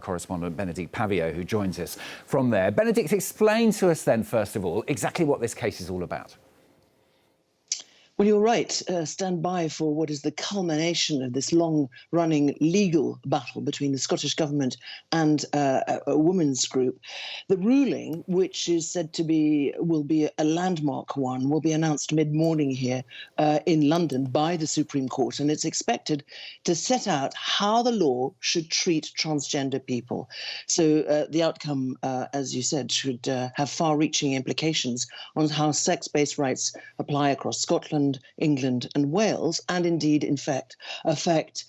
Correspondent Benedict Pavio, who joins us from there. Benedict, explain to us then, first of all, exactly what this case is all about. Well, you're right. Stand by for what is the culmination of this long-running legal battle between the Scottish Government and a women's group. The ruling, which is said to will be a landmark one, will be announced mid-morning here in London by the Supreme Court, and it's expected to set out how the law should treat transgender people. So the outcome, as you said, should have far-reaching implications on how sex-based rights apply across Scotland, England and Wales, and indeed, in fact, affect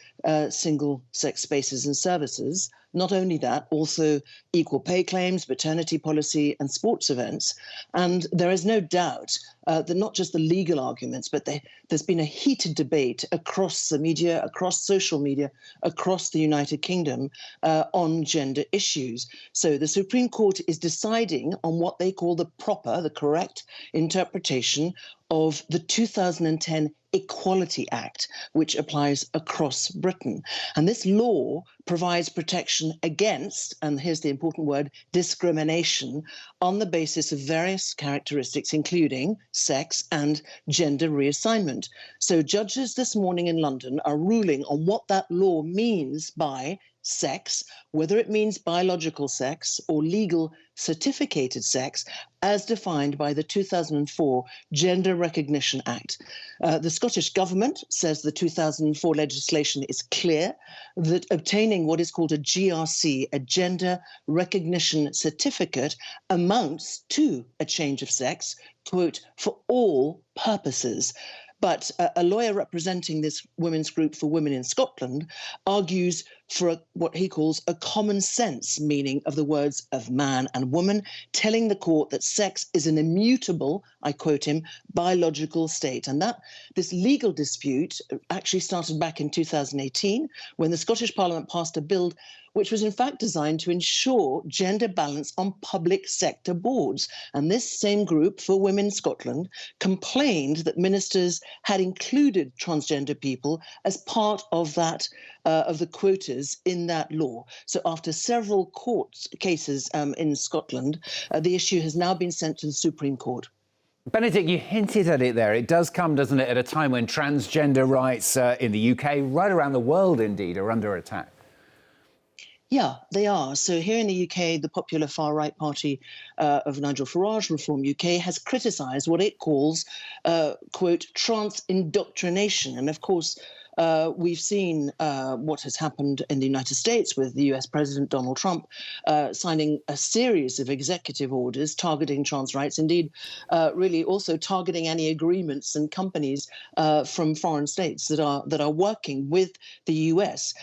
single-sex spaces and services. Not only that, also equal pay claims, maternity policy and sports events. And there is no doubt that not just the legal arguments, but there's been a heated debate across the media, across social media, across the United Kingdom on gender issues. So the Supreme Court is deciding on what they call the correct interpretation of the 2010 Equality Act, which applies across Britain. And this law provides protection against, and here's the important word, discrimination on the basis of various characteristics, including sex and gender reassignment. So judges this morning in London are ruling on what that law means by sex, whether it means biological sex or legal certificated sex, as defined by the 2004 Gender Recognition Act. The Scottish Government says the 2004 legislation is clear that obtaining what is called a GRC, a Gender Recognition Certificate, amounts to a change of sex, quote, for all purposes. But a lawyer representing this women's group for women in Scotland argues for what he calls a common sense meaning of the words of man and woman, telling the court that sex is an immutable, I quote him, biological state. And this legal dispute actually started back in 2018 when the Scottish Parliament passed a bill which was in fact designed to ensure gender balance on public sector boards. And this same group for Women in Scotland complained that ministers had included transgender people as part of that, of the quotas in that law. So after several court cases in Scotland, the issue has now been sent to the Supreme Court. Benedict, you hinted at it there. It does come, doesn't it, at a time when transgender rights in the UK, right around the world indeed, are under attack. Yeah, they are. So here in the UK, the popular far-right party of Nigel Farage, Reform UK, has criticised what it calls, quote, trans indoctrination. And of course, we've seen what has happened in the United States with the US President Donald Trump signing a series of executive orders targeting trans rights, indeed, really also targeting any agreements and companies from foreign states that are working with the US.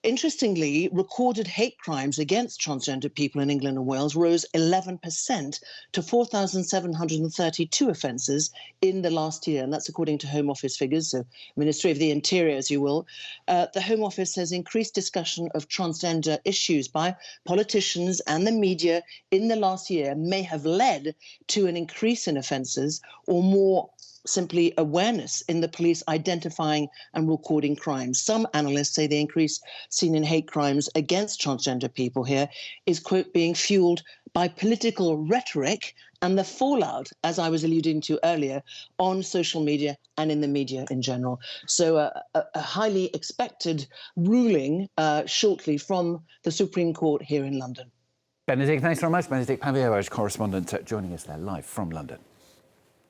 Interestingly, recorded hate crimes against transgender people in England and Wales rose 11% to 4,732 offences in the last year. And that's according to Home Office figures, so Ministry of the Interior, as you will. The Home Office says increased discussion of transgender issues by politicians and the media in the last year may have led to an increase in offences or more simply awareness in the police identifying and recording crimes. Some analysts say the increase seen in hate crimes against transgender people here is, quote, being fueled by political rhetoric and the fallout, as I was alluding to earlier, on social media and in the media in general. So a highly expected ruling shortly from the Supreme Court here in London. Benedict, thanks very much. Benedict Pavio, our correspondent, joining us there live from London.